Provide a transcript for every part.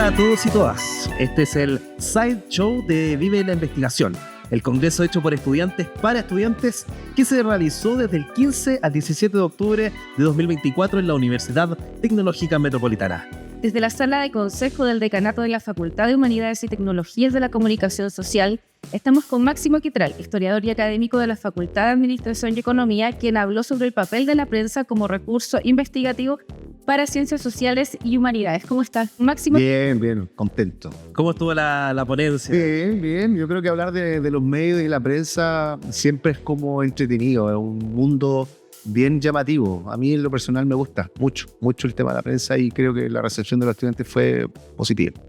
Hola a todos y todas, este es el Sideshow de Vive la Investigación, el congreso hecho por estudiantes para estudiantes que se realizó desde el 15 al 17 de octubre de 2024 en la Universidad Tecnológica Metropolitana. Desde la sala de consejo del Decanato de la Facultad de Humanidades y Tecnologías de la Comunicación Social, estamos con Máximo Quitral, historiador y académico de la Facultad de Administración y Economía, quien habló sobre el papel de la prensa como recurso investigativo para ciencias sociales y humanidades. ¿Cómo estás, Máximo? Bien, contento. ¿Cómo estuvo la ponencia? Bien. Yo creo que hablar de los medios y la prensa siempre es como entretenido, es un mundo bien llamativo. A mí en lo personal me gusta mucho el tema de la prensa y creo que la recepción de los estudiantes fue positiva.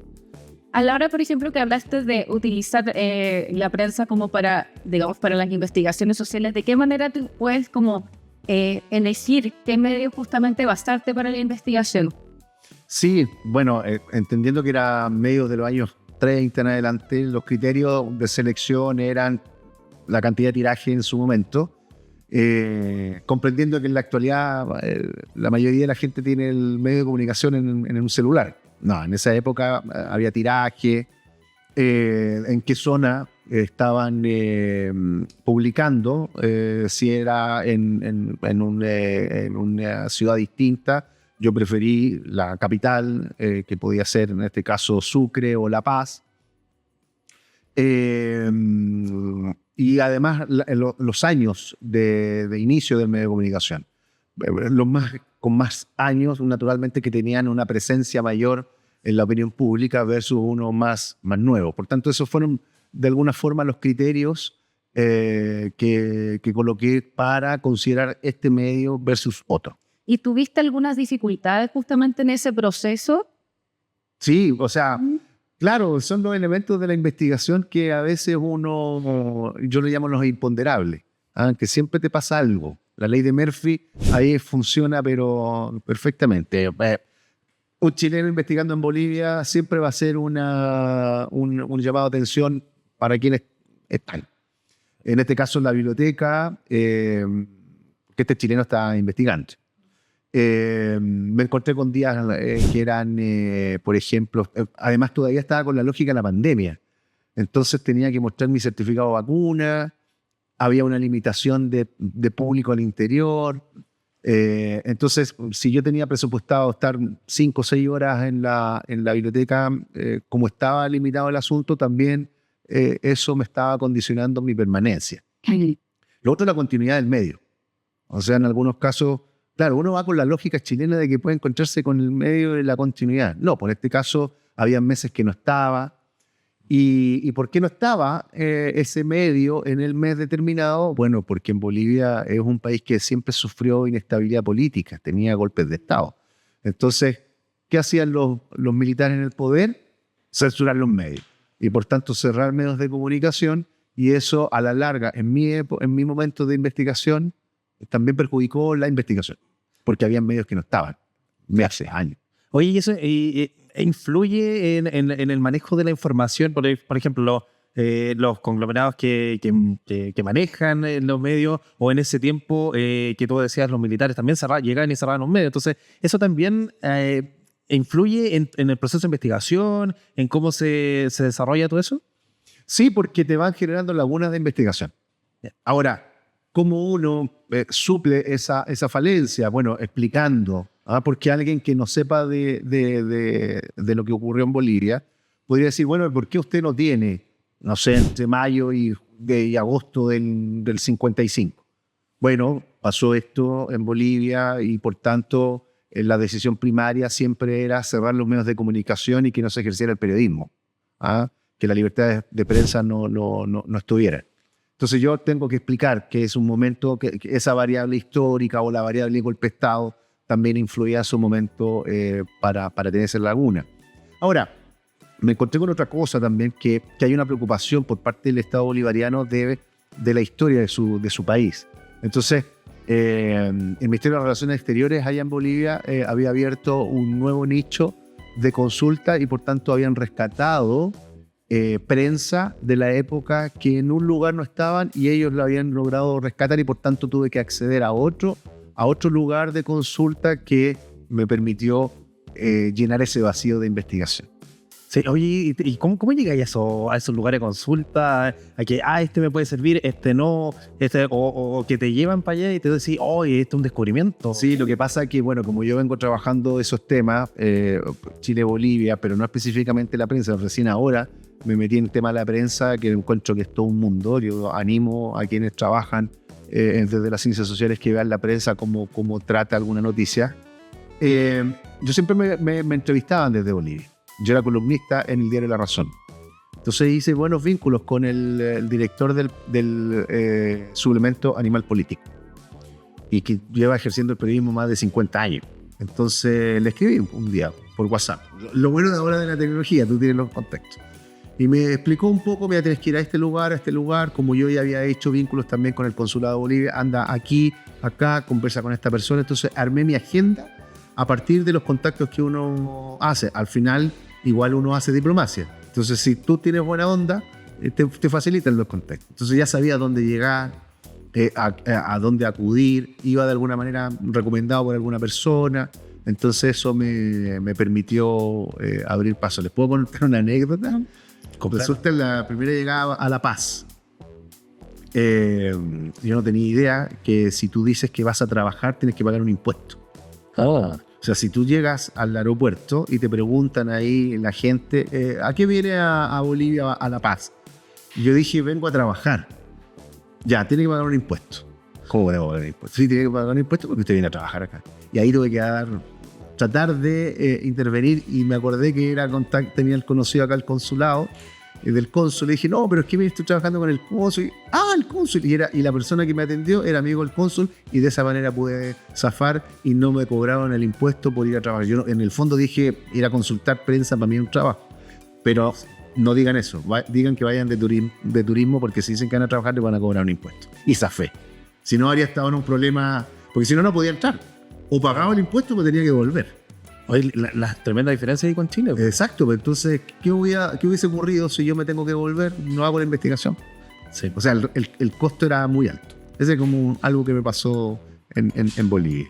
A la hora, por ejemplo, que hablaste de utilizar la prensa como para las investigaciones sociales, ¿de qué manera tú puedes elegir qué medio justamente basarte para la investigación? Sí, bueno, entendiendo que era medios de los años 30 en adelante, los criterios de selección eran la cantidad de tiraje en su momento, comprendiendo que en la actualidad la mayoría de la gente tiene el medio de comunicación en un celular. No, en esa época había tiraje, en qué zona estaban publicando, si era en una ciudad distinta. Yo preferí la capital, que podía ser en este caso Sucre o La Paz. Y además los años de inicio del medio de comunicación. Con más años, naturalmente, que tenían una presencia mayor en la opinión pública versus uno más nuevo. Por tanto, esos fueron de alguna forma los criterios que coloqué para considerar este medio versus otro. ¿Y tuviste algunas dificultades justamente en ese proceso? Sí, o sea, claro, son los elementos de la investigación que a veces yo le llamo los imponderables, que siempre te pasa algo. La ley de Murphy ahí funciona, pero perfectamente. Un chileno investigando en Bolivia siempre va a ser un llamado de atención para quienes están. En este caso, en la biblioteca, que este chileno está investigando. Me encontré con días que eran, por ejemplo, además todavía estaba con la lógica de la pandemia. Entonces tenía que mostrar mi certificado de vacuna, había una limitación de público al interior. Entonces, si yo tenía presupuestado estar 5 o 6 horas en la biblioteca, como estaba limitado el asunto, también eso me estaba condicionando mi permanencia. Lo otro es la continuidad del medio. O sea, en algunos casos, claro, uno va con la lógica chilena de que puede encontrarse con el medio de la continuidad. No, por este caso, había meses que no estaba. ¿Y por qué no estaba ese medio en el mes determinado? Bueno, porque en Bolivia es un país que siempre sufrió inestabilidad política, tenía golpes de Estado. Entonces, ¿qué hacían los militares en el poder? Censurar los medios. Y por tanto, cerrar medios de comunicación. Y eso, a la larga, en mi momento de investigación, también perjudicó la investigación. Porque había medios que no estaban, hace años. Oye, ¿y eso influye en el manejo de la información? Por ejemplo, los conglomerados que manejan los medios, o en ese tiempo que tú decías, los militares también llegaban y cerraban los medios. Entonces, ¿eso también influye en el proceso de investigación, en cómo se desarrolla todo eso? Sí, porque te van generando lagunas de investigación. Ahora, ¿cómo uno suple esa falencia? Bueno, explicando. Porque alguien que no sepa de lo que ocurrió en Bolivia podría decir, bueno, ¿por qué usted no tiene, no sé, entre mayo y agosto del 55? Bueno, pasó esto en Bolivia y por tanto la decisión primaria siempre era cerrar los medios de comunicación y que no se ejerciera el periodismo, que la libertad de prensa no estuviera. Entonces yo tengo que explicar que es un momento que esa variable histórica o la variable golpe de Estado también influía en su momento para tener esa laguna. Ahora, me encontré con otra cosa también, que hay una preocupación por parte del Estado bolivariano de la historia de su país. Entonces, el Ministerio de Relaciones Exteriores allá en Bolivia había abierto un nuevo nicho de consulta y por tanto habían rescatado prensa de la época que en un lugar no estaban y ellos la habían logrado rescatar y por tanto tuve que acceder a otro lugar de consulta que me permitió llenar ese vacío de investigación. Sí, oye, ¿y cómo llegáis a esos lugares de consulta? A que, este me puede servir, este no, o que te llevan para allá y te dicen, oye, este es un descubrimiento. Sí, lo que pasa es que, bueno, como yo vengo trabajando esos temas, Chile-Bolivia, pero no específicamente la prensa, recién ahora me metí en el tema de la prensa, que encuentro que es todo un mundo. Yo animo a quienes trabajan desde las ciencias sociales que vean la prensa cómo trata alguna noticia. Yo siempre me entrevistaban desde Bolivia. Yo era columnista en el diario La Razón. Entonces hice buenos vínculos con el director del suplemento Animal Político y que lleva ejerciendo el periodismo más de 50 años. Entonces le escribí un día por WhatsApp. Lo bueno de ahora de la tecnología, tú tienes los contactos. Y me explicó un poco, mira, tienes que ir a este lugar, como yo ya había hecho vínculos también con el Consulado de Bolivia, anda aquí, acá, conversa con esta persona. Entonces armé mi agenda a partir de los contactos que uno hace. Al final, igual uno hace diplomacia. Entonces, si tú tienes buena onda, te facilitan los contactos. Entonces ya sabía a dónde llegar, a dónde acudir, iba de alguna manera recomendado por alguna persona. Entonces eso me permitió abrir paso. ¿Les puedo contar una anécdota? Resulta la primera llegada a La Paz. Yo no tenía idea que si tú dices que vas a trabajar, tienes que pagar un impuesto. O sea, si tú llegas al aeropuerto y te preguntan ahí la gente, ¿a qué viene a Bolivia, a La Paz? Y yo dije, vengo a trabajar. Ya, tiene que pagar un impuesto. ¿Cómo debo pagar un impuesto? Sí, tiene que pagar un impuesto porque usted viene a trabajar acá. Y ahí tuve que tratar de intervenir y me acordé que tenía el conocido acá, el consulado, del cónsul. Le dije, no, pero es que estoy trabajando con el cónsul. El cónsul. Y la persona que me atendió era amigo del cónsul y de esa manera pude zafar y no me cobraron el impuesto por ir a trabajar. Yo en el fondo dije, ir a consultar prensa para mí es un trabajo. Pero no digan eso, digan que vayan de turismo porque si dicen que van a trabajar les van a cobrar un impuesto. Y zafé. Si no, habría estado en un problema, porque si no, no podía entrar. O pagaba el impuesto o tenía que volver. Oye, la tremenda diferencia ahí con Chile. Exacto, pero entonces, ¿qué hubiese ocurrido si yo me tengo que volver? No hago la investigación. Sí. O sea, el costo era muy alto. Ese es como algo que me pasó en Bolivia.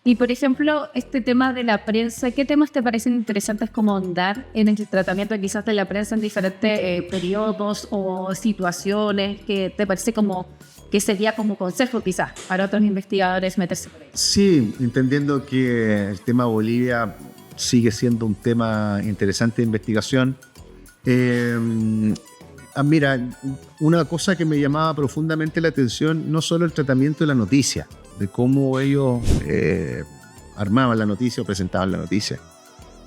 Y por ejemplo, este tema de la prensa, ¿qué temas te parecen interesantes como ahondar en el tratamiento quizás de la prensa en diferentes periodos o situaciones que te parece como que sería como consejo quizás para otros investigadores meterse por ahí? Sí, entendiendo que el tema Bolivia sigue siendo un tema interesante de investigación. Mira, una cosa que me llamaba profundamente la atención, no solo el tratamiento de la noticia, de cómo ellos armaban la noticia o presentaban la noticia.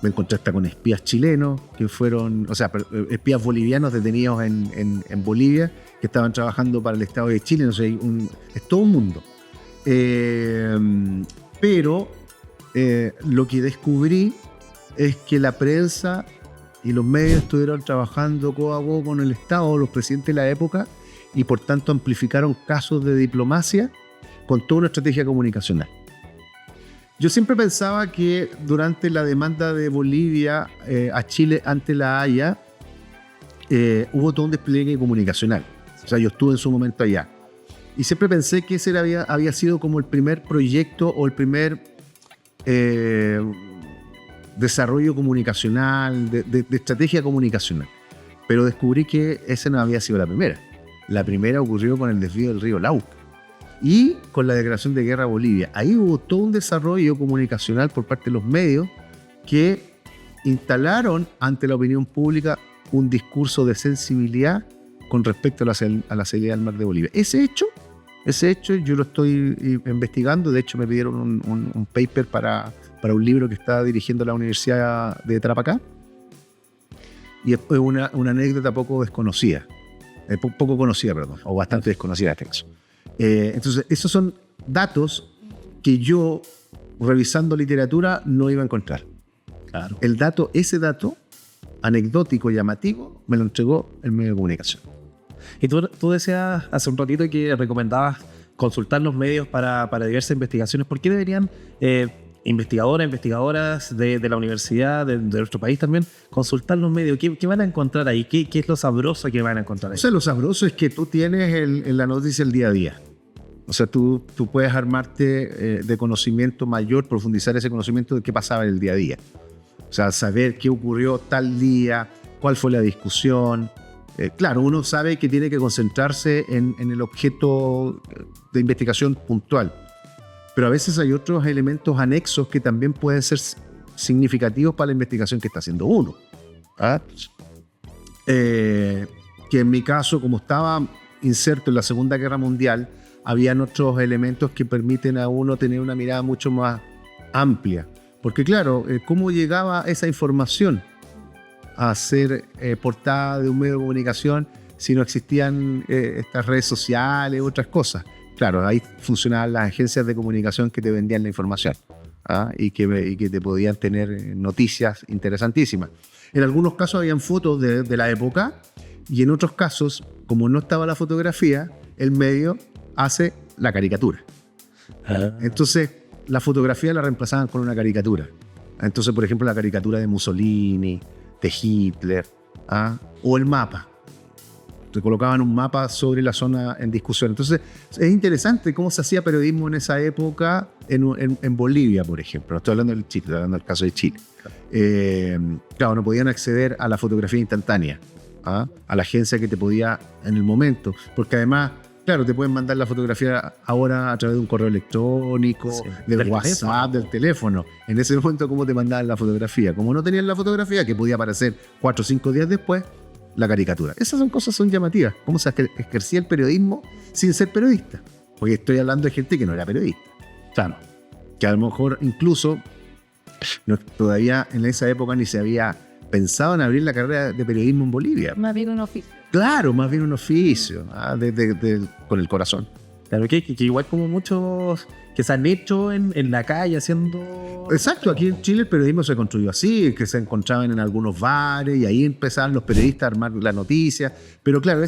Me encontré hasta con espías chilenos que fueron, o sea, espías bolivianos detenidos en Bolivia que estaban trabajando para el Estado de Chile. No sé, es todo un mundo. Pero lo que descubrí es que la prensa y los medios estuvieron trabajando codo a codo con el Estado, los presidentes de la época, y por tanto amplificaron casos de diplomacia con toda una estrategia comunicacional. Yo siempre pensaba que durante la demanda de Bolivia a Chile ante la Haya hubo todo un despliegue comunicacional. O sea, yo estuve en su momento allá. Y siempre pensé que ese había sido como el primer proyecto o el primer desarrollo comunicacional, de estrategia comunicacional. Pero descubrí que esa no había sido la primera. La primera ocurrió con el desvío del río Lauca y con la declaración de guerra a Bolivia. Ahí hubo todo un desarrollo comunicacional por parte de los medios que instalaron ante la opinión pública un discurso de sensibilidad con respecto a la salida del mar de Bolivia. Ese hecho yo lo estoy investigando. De hecho, me pidieron un paper para un libro que está dirigiendo la Universidad de Tarapacá. Y es una anécdota poco conocida, o bastante desconocida este caso. Entonces, esos son datos que yo, revisando literatura, no iba a encontrar. Claro. Ese dato anecdótico, llamativo, me lo entregó el medio de comunicación. Y tú decías hace un ratito que recomendabas consultar los medios para diversas investigaciones. ¿Por qué deberían investigadoras de la universidad, de nuestro país también, consultar los medios? ¿Qué van a encontrar ahí? ¿Qué es lo sabroso que van a encontrar ahí? O sea, lo sabroso es que tú tienes la noticia el día a día. O sea, tú puedes armarte de conocimiento mayor, profundizar ese conocimiento de qué pasaba en el día a día. O sea, saber qué ocurrió tal día, cuál fue la discusión. Claro, uno sabe que tiene que concentrarse en el objeto de investigación puntual, pero a veces hay otros elementos anexos que también pueden ser significativos para la investigación que está haciendo uno. ¿Ah? Que en mi caso, como estaba inserto en la Segunda Guerra Mundial, habían otros elementos que permiten a uno tener una mirada mucho más amplia. Porque claro, ¿cómo llegaba esa información a ser portada de un medio de comunicación si no existían estas redes sociales u otras cosas? Claro, ahí funcionaban las agencias de comunicación que te vendían la información, ¿ah? y que te podían tener noticias interesantísimas. En algunos casos habían fotos de la época y en otros casos, como no estaba la fotografía, el medio hace la caricatura. Entonces, la fotografía la reemplazaban con una caricatura. Entonces, por ejemplo, la caricatura de Mussolini, de Hitler, ¿ah? O el mapa. Te colocaban un mapa sobre la zona en discusión. Entonces, es interesante cómo se hacía periodismo en esa época en Bolivia, por ejemplo. No estoy hablando del Chile, estoy hablando del caso de Chile. Claro, no podían acceder a la fotografía instantánea, ¿ah? A la agencia que te podía en el momento. Porque además, claro, te pueden mandar la fotografía ahora a través de un correo electrónico, sí, del WhatsApp, del teléfono. En ese momento, ¿cómo te mandaban la fotografía? Como no tenían la fotografía, que podía aparecer 4 o 5 días después, la caricatura. Esas son llamativas. Cómo se ejercía el periodismo sin ser periodista. Porque estoy hablando de gente que no era periodista. Claro. Que a lo mejor incluso todavía en esa época ni se había pensado en abrir la carrera de periodismo en Bolivia. Más bien un oficio. Claro, más bien un oficio, con el corazón. Claro, que igual como muchos que se han hecho en la calle haciendo... Exacto, aquí en Chile el periodismo se construyó así, que se encontraban en algunos bares y ahí empezaban los periodistas a armar la noticia. Pero claro,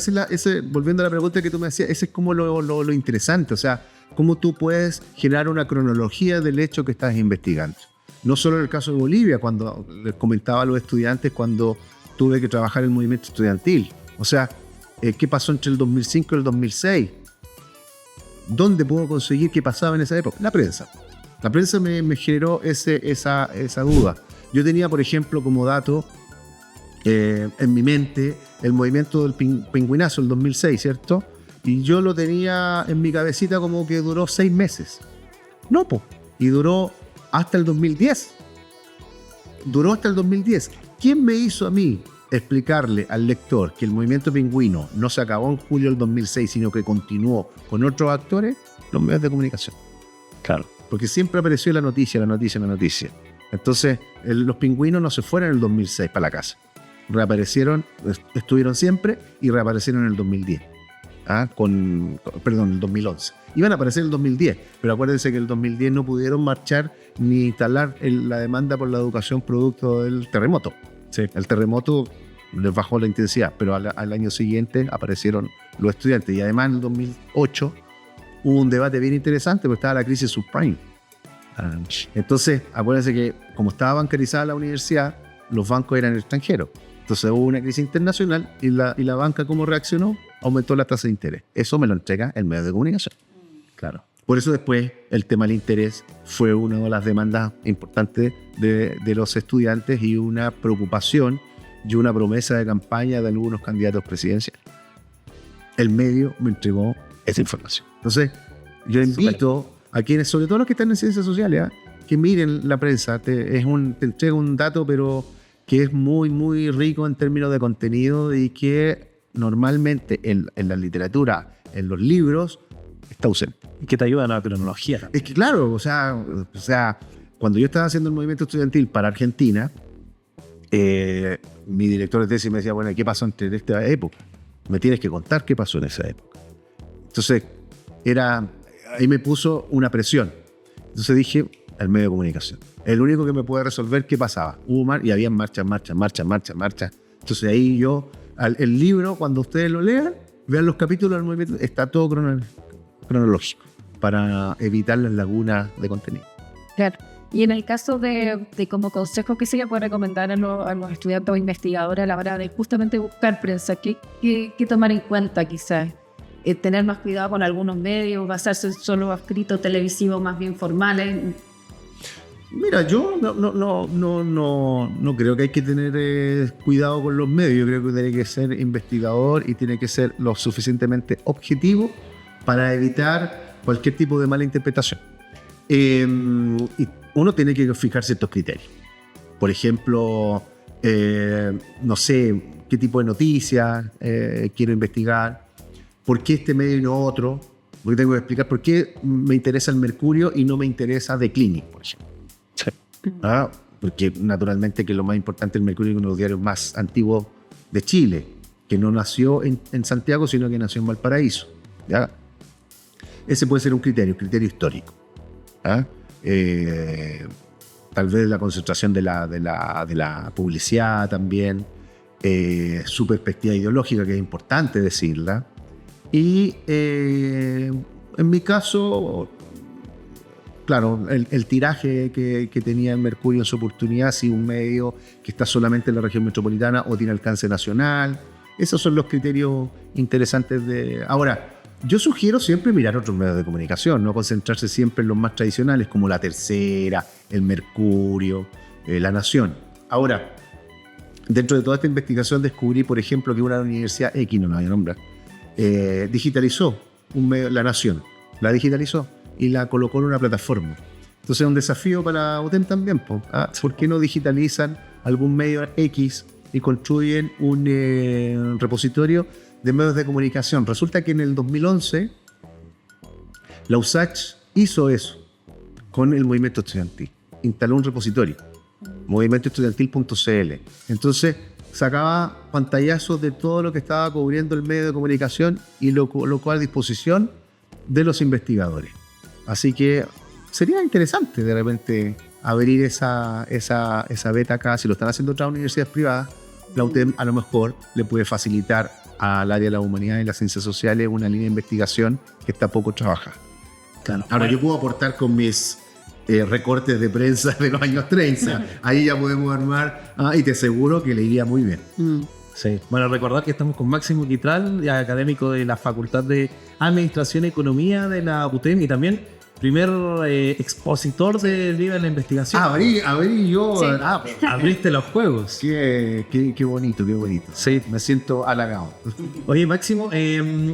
volviendo a la pregunta que tú me hacías, ese es como lo interesante, o sea, cómo tú puedes generar una cronología del hecho que estás investigando. No solo en el caso de Bolivia, cuando les comentaba a los estudiantes cuando tuve que trabajar en el movimiento estudiantil. O sea, ¿qué pasó entre el 2005 y el 2006? ¿Dónde puedo conseguir qué pasaba en esa época? La prensa. La prensa me generó esa duda. Yo tenía, por ejemplo, como dato en mi mente el movimiento del pingüinazo, el 2006, ¿cierto? Y yo lo tenía en mi cabecita como que duró 6 meses. No, y duró hasta el 2010. Duró hasta el 2010. ¿Quién me hizo a mí explicarle al lector que el movimiento pingüino no se acabó en julio del 2006, sino que continuó con otros actores? Los medios de comunicación. Claro. Porque siempre apareció la noticia. Entonces, los pingüinos no se fueron en el 2006 para la casa. Reaparecieron, estuvieron siempre y reaparecieron en el 2010. El 2011. Iban a aparecer en el 2010, pero acuérdense que en el 2010 no pudieron marchar ni instalar la demanda por la educación producto del terremoto. Sí. El terremoto les bajó la intensidad, pero al año siguiente aparecieron los estudiantes. Y además en el 2008 hubo un debate bien interesante porque estaba la crisis subprime. Entonces, acuérdense que como estaba bancarizada la universidad, los bancos eran extranjeros. Entonces hubo una crisis internacional y la banca, ¿cómo reaccionó? Aumentó la tasa de interés. Eso me lo entrega el medio de comunicación. Claro. Por eso después el tema del interés fue una de las demandas importantes de los estudiantes y una preocupación y una promesa de campaña de algunos candidatos presidenciales. El medio me entregó esa información. Entonces, yo invito a quienes, sobre todo los que están en ciencias sociales, que miren la prensa. Te entrega un dato, pero que es muy, muy rico en términos de contenido y que normalmente en la literatura, en los libros, está ausente. Y que te ayuda a la cronología también. Es que claro, o sea, cuando yo estaba haciendo el movimiento estudiantil para Argentina, mi director de tesis me decía, bueno, ¿qué pasó entre esta época? Me tienes que contar qué pasó en esa época. Entonces, ahí me puso una presión. Entonces dije, el medio de comunicación. El único que me puede resolver qué pasaba. Y había marcha. Entonces ahí el libro, cuando ustedes lo lean, vean los capítulos del movimiento, está todo cronológico para evitar las lagunas de contenido. Claro. Y en el caso de como consejo que se le puede recomendar a los estudiantes o investigadores a la hora de justamente buscar prensa, ¿qué tomar en cuenta quizás? Tener más cuidado con algunos medios, basarse en solo escritos televisivos más bien formales. Mira, yo no creo que hay que tener cuidado con los medios. Yo creo que tiene que ser investigador y tiene que ser lo suficientemente objetivo para evitar cualquier tipo de mala interpretación. Y uno tiene que fijar ciertos criterios. Por ejemplo, no sé qué tipo de noticias quiero investigar, por qué este medio y no otro, porque tengo que explicar por qué me interesa el Mercurio y no me interesa The Clinic, por ejemplo. Sí. Porque naturalmente que lo más importante, el Mercurio es uno de los diarios más antiguos de Chile, que no nació en Santiago, sino que nació en Valparaíso. ¿Ya? Ese puede ser un criterio histórico. Tal vez la concentración de la publicidad también, su perspectiva ideológica, que es importante decirla. Y en mi caso, claro, el tiraje que tenía el Mercurio en su oportunidad, si un medio que está solamente en la región metropolitana o tiene alcance nacional. Esos son los criterios interesantes de... Ahora, yo sugiero siempre mirar otros medios de comunicación, no concentrarse siempre en los más tradicionales, como La Tercera, el Mercurio, La Nación. Ahora, dentro de toda esta investigación descubrí, por ejemplo, que una universidad X, no la voy a nombrar, digitalizó un medio, La Nación, la digitalizó y la colocó en una plataforma. Entonces es un desafío para UTEM también, ¿por qué no digitalizan algún medio X y construyen un repositorio de medios de comunicación? Resulta que en el 2011 la USACH hizo eso con el movimiento estudiantil, instaló un repositorio, movimientoestudiantil.cl. Entonces sacaba pantallazos de todo lo que estaba cubriendo el medio de comunicación y lo colocó a disposición de los investigadores. Así que sería interesante de repente abrir esa beta acá. Si lo están haciendo otras universidades privadas, la UTEM a lo mejor le puede facilitar al área de la humanidad y las ciencias sociales una línea de investigación que está poco trabajada. Claro. Ahora, yo puedo aportar con mis recortes de prensa de los años 30. Ahí ya podemos armar, y te aseguro que le iría muy bien. Sí. Bueno, recordar que estamos con Máximo Quitral, académico de la Facultad de Administración y Economía de la UTEM y también primer expositor del libro de la investigación. Abrí yo. Sí. Abriste los juegos. Qué bonito, qué bonito. Sí. Me siento halagado. Oye, Máximo,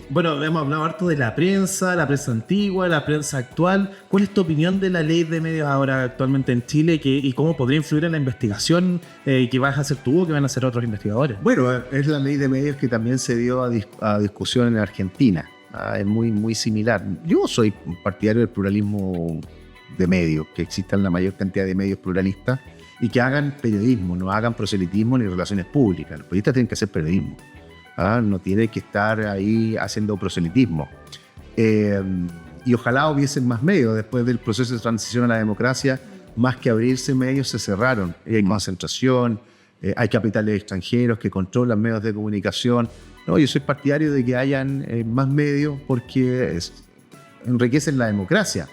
bueno, hemos hablado harto de la prensa antigua, la prensa actual. ¿Cuál es tu opinión de la ley de medios ahora actualmente en Chile y cómo podría influir en la investigación que vas a hacer tú o que van a hacer otros investigadores? Bueno, es la ley de medios que también se dio a discusión en Argentina. Es muy similar. Yo soy partidario del pluralismo de medios, que existan la mayor cantidad de medios pluralistas y que hagan periodismo, no hagan proselitismo ni relaciones públicas. Los periodistas tienen que hacer periodismo, no tienen que estar ahí haciendo proselitismo. Y ojalá hubiesen más medios. Después del proceso de transición a la democracia, más que abrirse medios, se cerraron. Hay concentración, hay capitales extranjeros que controlan medios de comunicación. No, yo soy partidario de que hayan más medios porque enriquecen la democracia.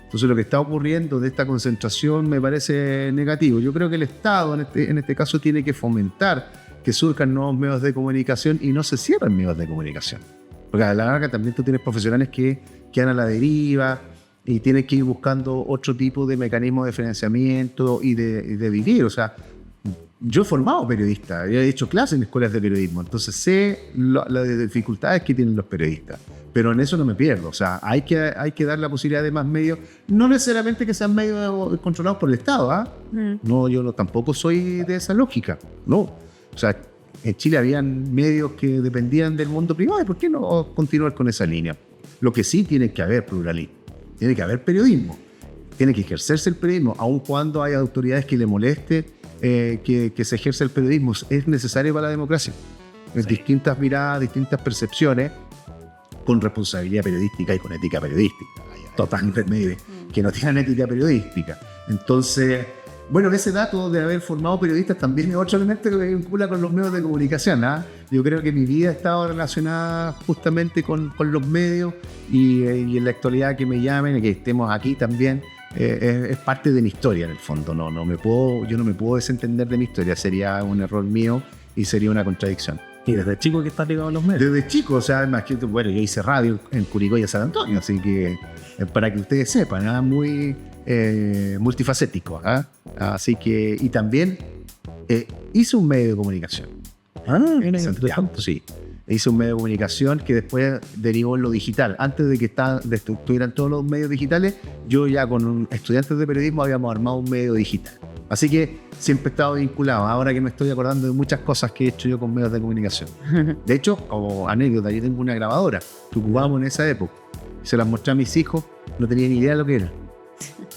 Entonces lo que está ocurriendo de esta concentración me parece negativo. Yo creo que el Estado en este caso tiene que fomentar que surjan nuevos medios de comunicación y no se cierren medios de comunicación. Porque a la larga también tú tienes profesionales que quedan a la deriva y tienes que ir buscando otro tipo de mecanismos de financiamiento y de vivir. O sea, yo he formado periodistas, yo he hecho clases en escuelas de periodismo, entonces sé las dificultades que tienen los periodistas, pero en eso no me pierdo. O sea, hay que dar la posibilidad de más medios, no necesariamente que sean medios controlados por el Estado. No, yo tampoco soy de esa lógica, no. O sea, en Chile habían medios que dependían del mundo privado, ¿y por qué no continuar con esa línea? Lo que sí tiene que haber pluralismo, tiene que haber periodismo, tiene que ejercerse el periodismo, aun cuando hay autoridades que le moleste que se ejerce el periodismo. Es necesario para la democracia. Sí. Distintas miradas, distintas percepciones, con responsabilidad periodística y con ética periodística. Totalmente que no tienen ética periodística. Entonces, bueno, ese dato de haber formado periodistas también es otro elemento que me vincula con los medios de comunicación. Yo creo que mi vida ha estado relacionada justamente con los medios y en la actualidad que me llamen y que estemos aquí también. Es parte de mi historia en el fondo. Yo no me puedo desentender de mi historia, sería un error mío y sería una contradicción. Y desde chico que estás ligado a los medios. Desde chico, o sea, además que, bueno, yo hice radio en Curicó y en San Antonio, así que para que ustedes sepan, muy multifacético. Así que, y también hice un medio de comunicación. En Santiago, sí. Hice un medio de comunicación que después derivó en lo digital. Antes de que estuvieran todos los medios digitales, yo ya con estudiantes de periodismo habíamos armado un medio digital. Así que siempre he estado vinculado. Ahora que me estoy acordando de muchas cosas que he hecho yo con medios de comunicación. De hecho, como anécdota, yo tengo una grabadora que ocupábamos en esa época. Se las mostré a mis hijos, no tenían ni idea de lo que era.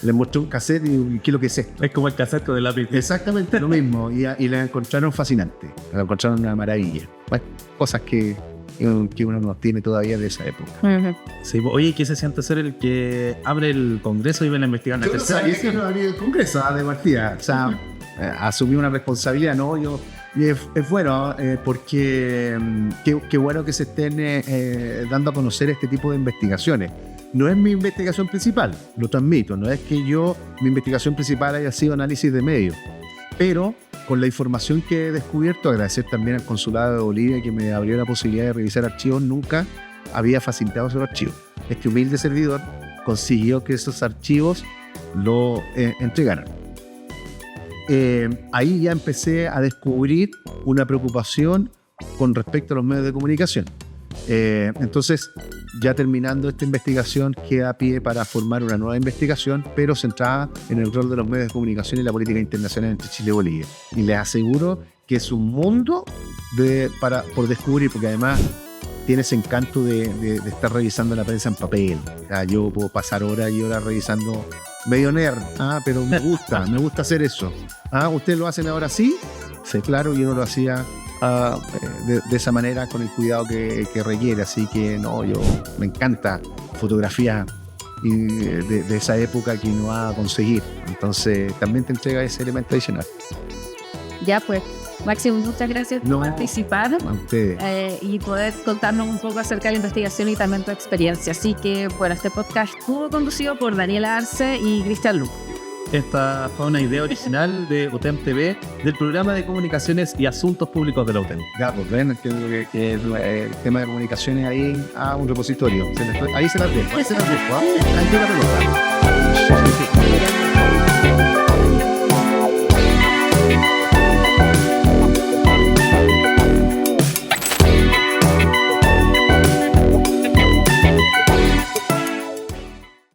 Les mostré un cassette y ¿qué es lo que es esto? Es como el cassette de lápiz. Exactamente lo mismo. Y la encontraron fascinante. La encontraron una maravilla. Bueno, cosas que uno no tiene todavía de esa época. Sí, oye, ¿qué se siente ser el que abre el Congreso y ven a investigar? Yo no sabía que no abrí el Congreso de partida. O sea, asumí una responsabilidad, ¿no? Es bueno, porque qué bueno que se estén dando a conocer este tipo de investigaciones. No es mi investigación principal, lo transmito. No es que mi investigación principal haya sido análisis de medios. Pero con la información que he descubierto, agradecer también al Consulado de Bolivia que me abrió la posibilidad de revisar archivos. Nunca había facilitado esos archivos. Este humilde servidor consiguió que esos archivos lo entregaran. Ahí ya empecé a descubrir una preocupación con respecto a los medios de comunicación. Entonces, ya terminando esta investigación, queda pie para formar una nueva investigación, pero centrada en el rol de los medios de comunicación y la política internacional entre Chile y Bolivia. Y les aseguro que es un mundo por descubrir, porque además tiene ese encanto de estar revisando la prensa en papel. O sea, yo puedo pasar horas y horas revisando medio nerd, pero me gusta hacer eso. ¿Ustedes lo hacen ahora sí? Sí, claro, yo no lo hacía de esa manera, con el cuidado que requiere. Así que me encanta fotografía de esa época que uno va a conseguir. Entonces también te entrega ese elemento adicional. Ya pues, Máximo, muchas gracias por participar y poder contarnos un poco acerca de la investigación y también tu experiencia. Así que, bueno, este podcast estuvo conducido por Daniela Arce y Cristian Luc. Esta fue una idea original de UTEM TV, del programa de comunicaciones y asuntos públicos de la UTEM. Ya, pues ven que el tema de comunicaciones ahí a un repositorio. Ahí se las dejo. Ahí se las dejo. Ahí la pelota.